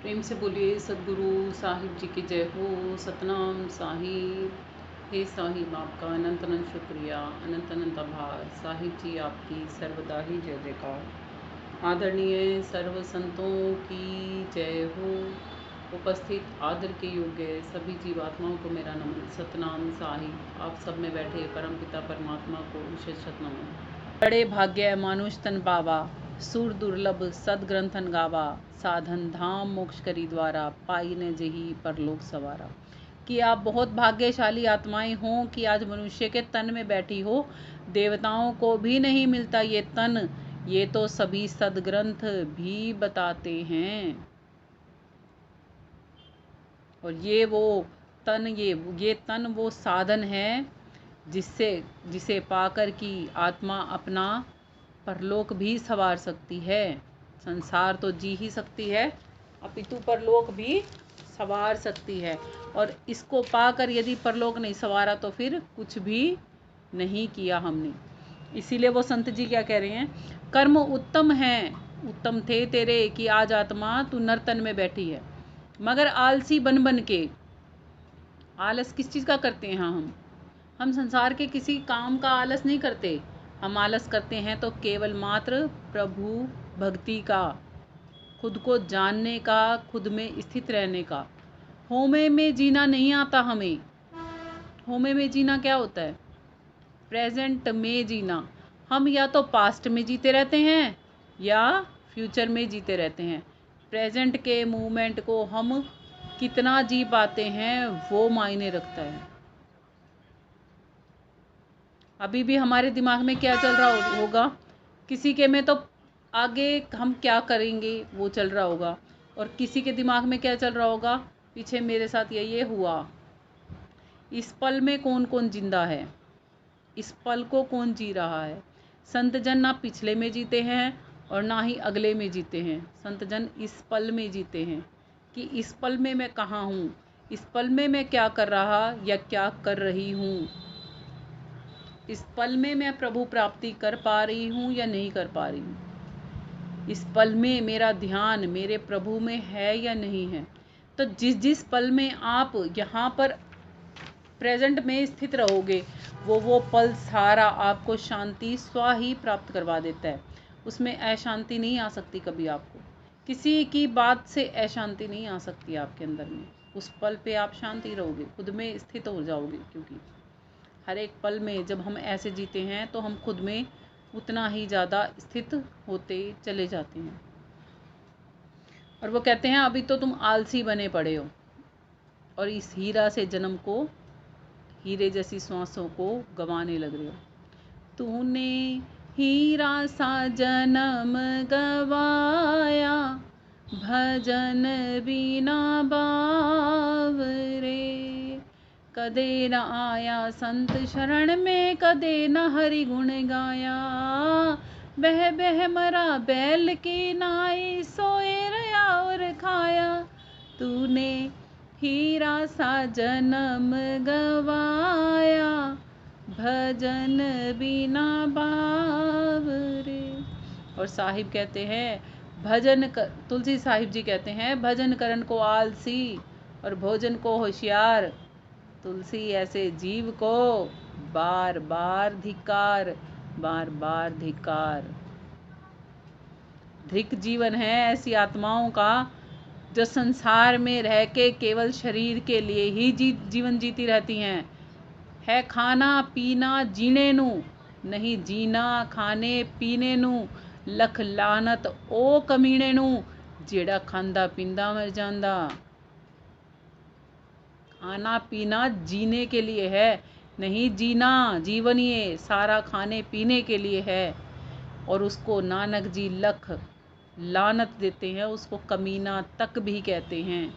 प्रेम से बोलिए सदगुरु साहिब जी की जय हो। सतनाम साहिब। हे साहिब, आपका अनंत अनंत शुक्रिया, अनंत अनंत आभार। साहिब जी आपकी सर्वदा ही जय जयकार। आदरणीय सर्व संतों की जय हो। उपस्थित आदर के योग्य सभी जीवात्माओं को मेरा नमन। सतनाम साहिब। आप सब में बैठे परमपिता परमात्मा को विशेष नमन। बड़े भाग्य मानुष तन पावा, सुर दुर्लभ सदग्रंथन गावा, साधन धाम मोक्ष करी द्वारा, पाई न जही परलोक सवारा। कि आप बहुत भाग्यशाली आत्माएं हों कि आज मनुष्य के तन में बैठी हो। देवताओं को भी नहीं मिलता ये तन, ये तो सभी सदग्रंथ भी बताते हैं। और ये वो तन, ये तन वो साधन है जिसे पाकर की आत्मा अपना परलोक भी संवार सकती है। संसार तो जी ही सकती है, अपितु परलोक भी संवार सकती है। और इसको पाकर यदि परलोक नहीं संवारा तो फिर कुछ भी नहीं किया हमने। इसीलिए वो संत जी क्या कह रहे हैं, कर्म उत्तम हैं, उत्तम थे तेरे कि आज आत्मा तू नर्तन में बैठी है। मगर आलसी बन बन के, आलस किस चीज़ का करते हैं हम संसार के किसी काम का आलस नहीं करते। हम आलस करते हैं तो केवल मात्र प्रभु भक्ति का, खुद को जानने का, खुद में स्थित रहने का। होमे में जीना नहीं आता हमें। होमे में जीना क्या होता है? प्रेजेंट में जीना। हम या तो पास्ट में जीते रहते हैं या फ्यूचर में जीते रहते हैं। प्रेजेंट के मूवमेंट को हम कितना जी पाते हैं वो मायने रखता है। अभी भी हमारे दिमाग में क्या चल रहा होगा, किसी के में तो आगे हम क्या करेंगे वो चल रहा होगा, और किसी के दिमाग में क्या चल रहा होगा, पीछे मेरे साथ ये हुआ। इस पल में कौन कौन जिंदा है, इस पल को कौन जी रहा है। संत जन ना पिछले में जीते हैं और ना ही अगले में जीते हैं। संत जन इस पल में जीते हैं कि इस पल में मैं कहाँ हूँ, इस पल में मैं क्या कर रहा या क्या कर रही हूँ, इस पल में मैं प्रभु प्राप्ति कर पा रही हूँ या नहीं कर पा रही हूँ, इस पल में मेरा ध्यान मेरे प्रभु में है या नहीं है। तो जिस जिस पल में आप यहाँ पर प्रेजेंट में स्थित रहोगे, वो पल सारा आपको शांति स्व ही प्राप्त करवा देता है। उसमें अशांति नहीं आ सकती कभी आपको, किसी की बात से अशांति नहीं आ सकती आपके अंदर में। उस पल पे आप शांति रहोगे, खुद में स्थित हो जाओगे। क्योंकि हर एक पल में जब हम ऐसे जीते हैं तो हम खुद में उतना ही ज़्यादा स्थित होते चले जाते हैं। और वो कहते हैं अभी तो तुम आलसी बने पड़े हो और इस हीरा से जन्म को, हीरे जैसी सांसों को गंवाने लग रहे हो। तूने हीरा सा जन्म गवाया, भजन बिना बावरे। कदे न आया संत शरण में, कदे न हरि गुण गाया। बह बह मरा बैल की नाई, सोए रया और खाया। तूने हीरा सा जन्म गवाया, भजन बिना बावरे। और साहिब कहते हैं तुलसी साहिब जी कहते हैं, भजन करन को आलसी और भोजन को होशियार। तुलसी ऐसे जीव को बार बार धिक्कार, बार बार धिक्कार। धिक जीवन है ऐसी आत्माओं का जो संसार में रह के केवल शरीर के लिए ही जीवन जीती रहती हैं। है खाना पीना जीने नू, नहीं जीना खाने पीने नू। लख लानत ओ कमीने नू, जेड़ा खांदा पींदा मर जांदा। खाना पीना जीने के लिए है, नहीं जीना। जीवन ये सारा खाने पीने के लिए है। और उसको नानक जी लख लानत देते हैं, उसको कमीना तक भी कहते हैं।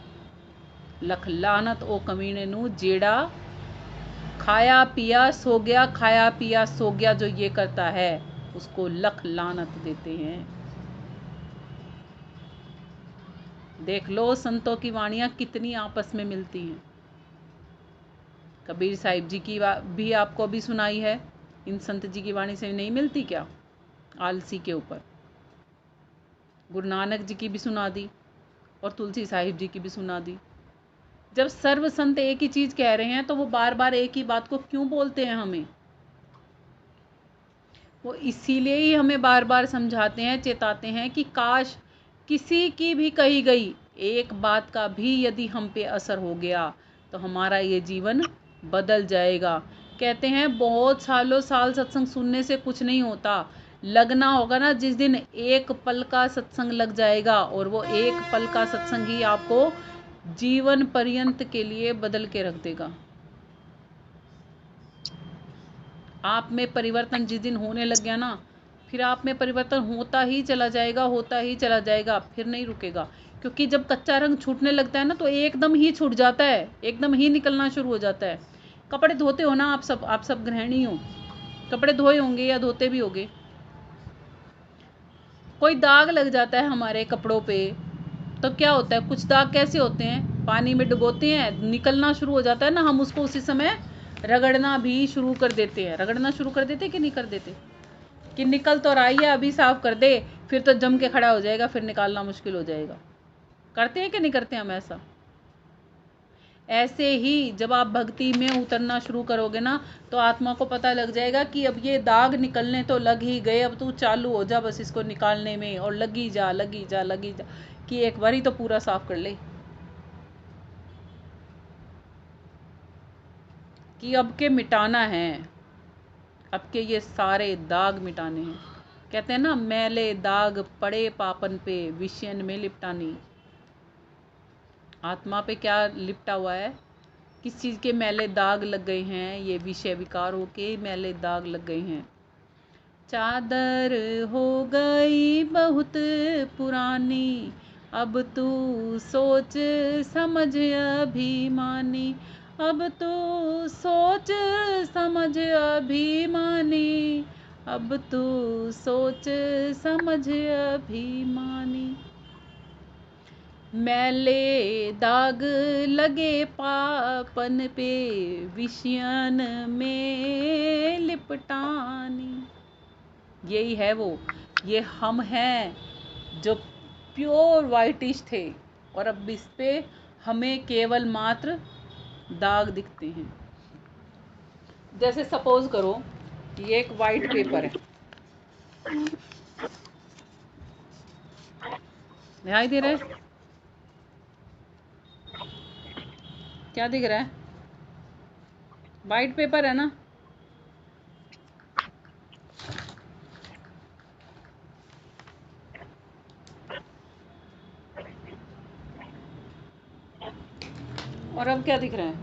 लख लानत ओ कमीने नू, जेड़ा खाया पिया सो गया, खाया पिया सो गया जो ये करता है, उसको लख लानत देते हैं। देख लो संतों की वाणियाँ कितनी आपस में मिलती हैं। कबीर साहिब जी की भी आपको अभी सुनाई है, इन संत जी की वाणी से नहीं मिलती क्या? आलसी के ऊपर। गुरु नानक जी की भी सुना दी। और तुलसी साहिब जी की भी सुना दी। जब सर्व संत एक ही चीज कह रहे हैं तो वो बार बार एक ही बात को क्यों बोलते हैं हमें? वो इसीलिए ही हमें बार बार समझाते हैं, चेताते हैं कि काश किसी की भी कही गई एक बात का भी यदि हम पे असर हो गया तो हमारा ये जीवन बदल जाएगा। कहते हैं बहुत सालों साल सत्संग सुनने से कुछ नहीं होता, लगना होगा ना जिस दिन एक पल का सत्संग लग जाएगा, और वो एक पल का सत्संग ही आपको जीवन पर्यंत के लिए बदल के रख देगा। आप में परिवर्तन जिस दिन होने लग गया ना, फिर आप में परिवर्तन होता ही चला जाएगा, होता ही चला जाएगा, फिर नहीं रुकेगा। क्योंकि जब कच्चा रंग छूटने लगता है ना तो एकदम ही छूट जाता है, एकदम ही निकलना शुरू हो जाता है। कपड़े धोते हो ना आप सब गृहिणी हो, कपड़े धोए होंगे या धोते भी होंगे। कोई दाग लग जाता है हमारे कपड़ों पे तो क्या होता है, कुछ दाग कैसे होते हैं, पानी में डुबोते हैं, निकलना शुरू हो जाता है ना, हम उसको उसी समय रगड़ना भी शुरू कर देते हैं। रगड़ना शुरू कर देते कि नहीं कर देते? कि निकल तो रही है, अभी साफ कर दे, फिर तो जम के खड़ा हो जाएगा, फिर निकालना मुश्किल हो जाएगा। करते हैं कि नहीं करते हम ऐसा? ऐसे ही जब आप भक्ति में उतरना शुरू करोगे ना तो आत्मा को पता लग जाएगा कि अब ये दाग निकलने तो लग ही गए, अब तू चालू हो जा बस इसको निकालने में, और लगी जा लगी जा लगी जा, कि एक बारी तो पूरा साफ कर ले, कि अब के मिटाना है, अब के ये सारे दाग मिटाने हैं। कहते हैं ना, मैले दाग पड़े पापन पे विषयन में लिपटानी। आत्मा पे क्या लिपटा हुआ है, किस चीज़ के मैले दाग लग गए हैं? ये विषय विकारों के मैले दाग लग गए हैं। चादर हो गई बहुत पुरानी, अब तू सोच समझ अभिमानी, अब तू सोच समझ अभिमानी, अब तू सोच समझ अभिमानी। मैले दाग लगे पापन पे विषयन में लिपटानी। यही है वो, ये हम हैं जो प्योर वाइटिश थे, और अब इस पे हमें केवल मात्र दाग दिखते हैं। जैसे सपोज करो ये एक वाइट पेपर है, दिखाई दे रहा है? क्या दिख रहा है? वाइट पेपर है ना। और अब क्या दिख रहा है?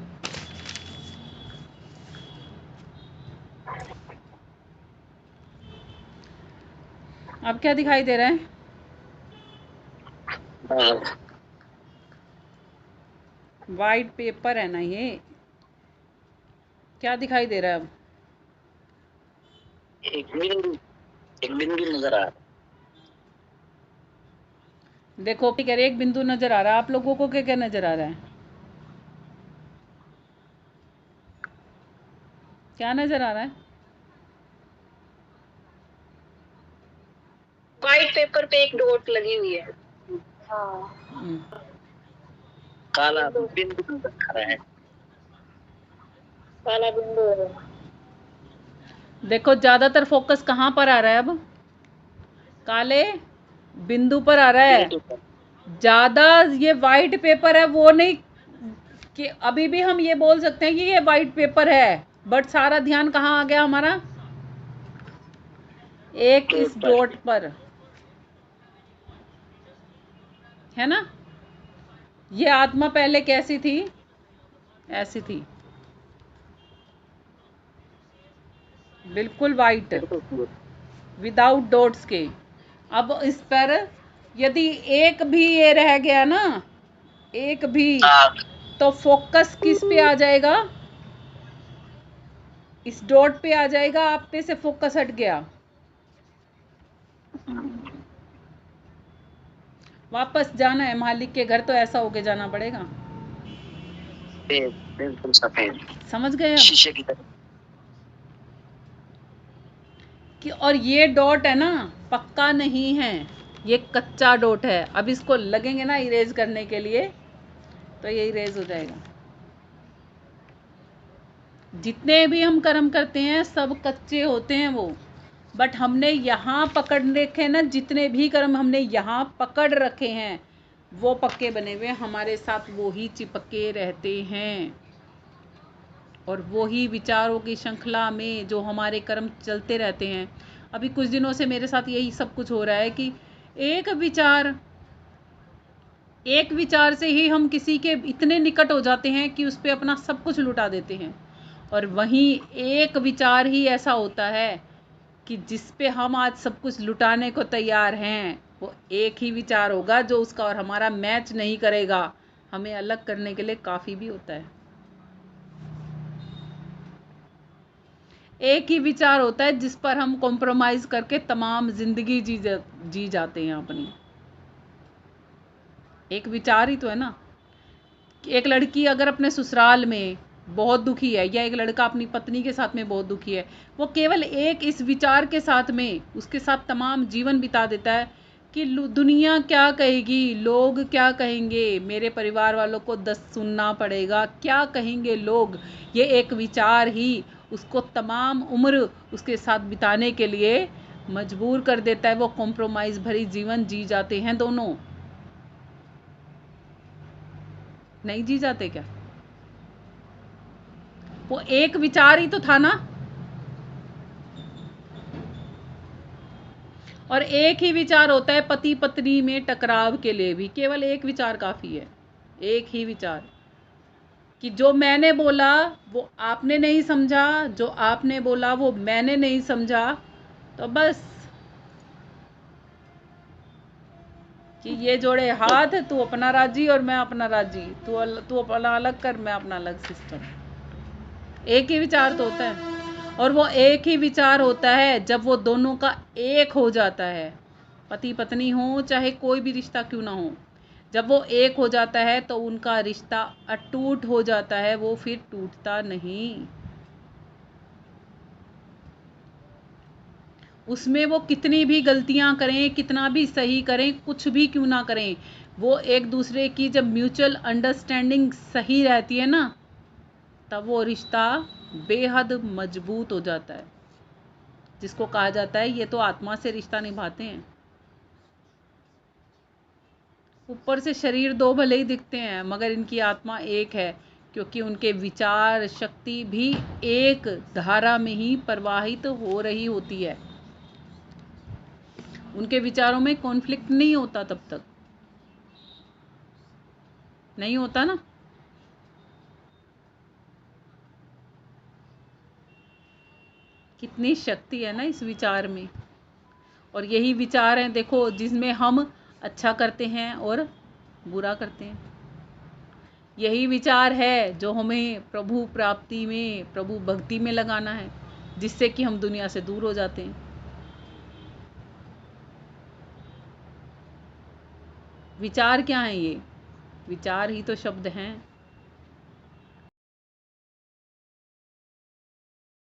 अब क्या दिखाई दे रहा है? वाइट पेपर है ना ये, क्या दिखाई दे रहा है अब? एक बिंदु नजर आ रहा है। देखो कह रहे एक बिंदु नजर आ रहा है, आप लोगों को क्या क्या नजर आ रहा है? क्या नजर आ रहा है? व्हाइट पेपर पे एक डॉट लगी हुई है। हाँ। काला बिंदु नजर आ रहा है। काला बिंदु है। देखो ज्यादातर फोकस कहाँ पर आ रहा है अब? काले बिंदु पर आ रहा है। ज्यादा ये वाइट पेपर है वो नहीं, कि अभी भी हम ये बोल सकते हैं कि ये वाइट पेपर है, बट सारा ध्यान कहाँ आ गया हमारा? एक इस डॉट पर, है ना। ये आत्मा पहले कैसी थी? ऐसी थी, बिल्कुल वाइट, विदाउट डॉट्स के। अब इस पर यदि एक भी ये रह गया ना, एक भी, तो फोकस किस पे आ जाएगा? इस डॉट पे आ जाएगा, आप पे से फोकस हट गया, वापस जाना है मालिक के घर तो ऐसा होके जाना पड़ेगा। बिल्कुल सफेद, समझ गए शीशे की तरह। कि और ये डॉट है ना पक्का नहीं है, ये कच्चा डॉट है। अब इसको लगेंगे ना इरेज करने के लिए तो ये इरेज हो जाएगा। जितने भी हम कर्म करते हैं सब कच्चे होते हैं वो, बट हमने यहाँ पकड़ रखे हैं ना, जितने भी कर्म हमने यहाँ पकड़ रखे हैं वो पक्के बने हुए हमारे साथ, वो ही चिपके रहते हैं। और वो ही विचारों की श्रृंखला में जो हमारे कर्म चलते रहते हैं। अभी कुछ दिनों से मेरे साथ यही सब कुछ हो रहा है कि एक विचार से ही हम किसी के इतने निकट हो जाते हैं कि उस पर अपना सब कुछ लुटा देते हैं। और वहीं एक विचार ही ऐसा होता है कि जिस पे हम आज सब कुछ लुटाने को तैयार हैं, वो एक ही विचार होगा जो उसका और हमारा मैच नहीं करेगा। हमें अलग करने के लिए काफ़ी भी होता है। एक ही विचार होता है जिस पर हम कॉम्प्रोमाइज़ करके तमाम ज़िंदगी जी जाते हैं अपनी। एक विचार ही तो है ना। एक लड़की अगर अपने ससुराल में बहुत दुखी है, या एक लड़का अपनी पत्नी के साथ में बहुत दुखी है, वो केवल एक इस विचार के साथ में उसके साथ तमाम जीवन बिता देता है कि दुनिया क्या कहेगी, लोग क्या कहेंगे, मेरे परिवार वालों को 10 सुनना पड़ेगा, क्या कहेंगे लोग। ये एक विचार ही उसको तमाम उम्र उसके साथ बिताने के लिए मजबूर कर देता है। वो कॉम्प्रोमाइज़ भरी जीवन जी जाते हैं दोनों। नहीं जी जाते क्या? वो एक विचार ही तो था ना। और एक ही विचार होता है पति पत्नी में टकराव के लिए भी, केवल एक विचार काफ़ी है। एक ही विचार कि जो मैंने बोला वो आपने नहीं समझा, जो आपने बोला वो मैंने नहीं समझा, तो बस कि ये जोड़े हाथ, तू अपना राजी और मैं अपना राजी, तू अपना अलग कर, मैं अपना अलग सिस्टम। एक ही विचार तो होता है। और वो एक ही विचार होता है जब वो दोनों का एक हो जाता है, पति पत्नी हो चाहे कोई भी रिश्ता क्यों ना हो। जब वो एक हो जाता है तो उनका रिश्ता अटूट हो जाता है, वो फिर टूटता नहीं। उसमें वो कितनी भी गलतियां करें, कितना भी सही करें, कुछ भी क्यों ना करें, वो एक दूसरे की जब म्यूचुअल अंडरस्टैंडिंग सही रहती है ना, तब वो रिश्ता बेहद मजबूत हो जाता है। जिसको कहा जाता है ये तो आत्मा से रिश्ता निभाते हैं। ऊपर से शरीर दो भले ही दिखते हैं मगर इनकी आत्मा एक है, क्योंकि उनके विचार शक्ति भी एक धारा में ही प्रवाहित हो रही होती है। उनके विचारों में कॉन्फ्लिक्ट नहीं होता, तब तक नहीं होता ना। कितनी शक्ति है ना इस विचार में। और यही विचार हैं देखो जिसमें हम अच्छा करते हैं और बुरा करते हैं। यही विचार है जो हमें प्रभु प्राप्ति में, प्रभु भक्ति में लगाना है, जिससे कि हम दुनिया से दूर हो जाते हैं। विचार क्या है? ये विचार ही तो शब्द हैं।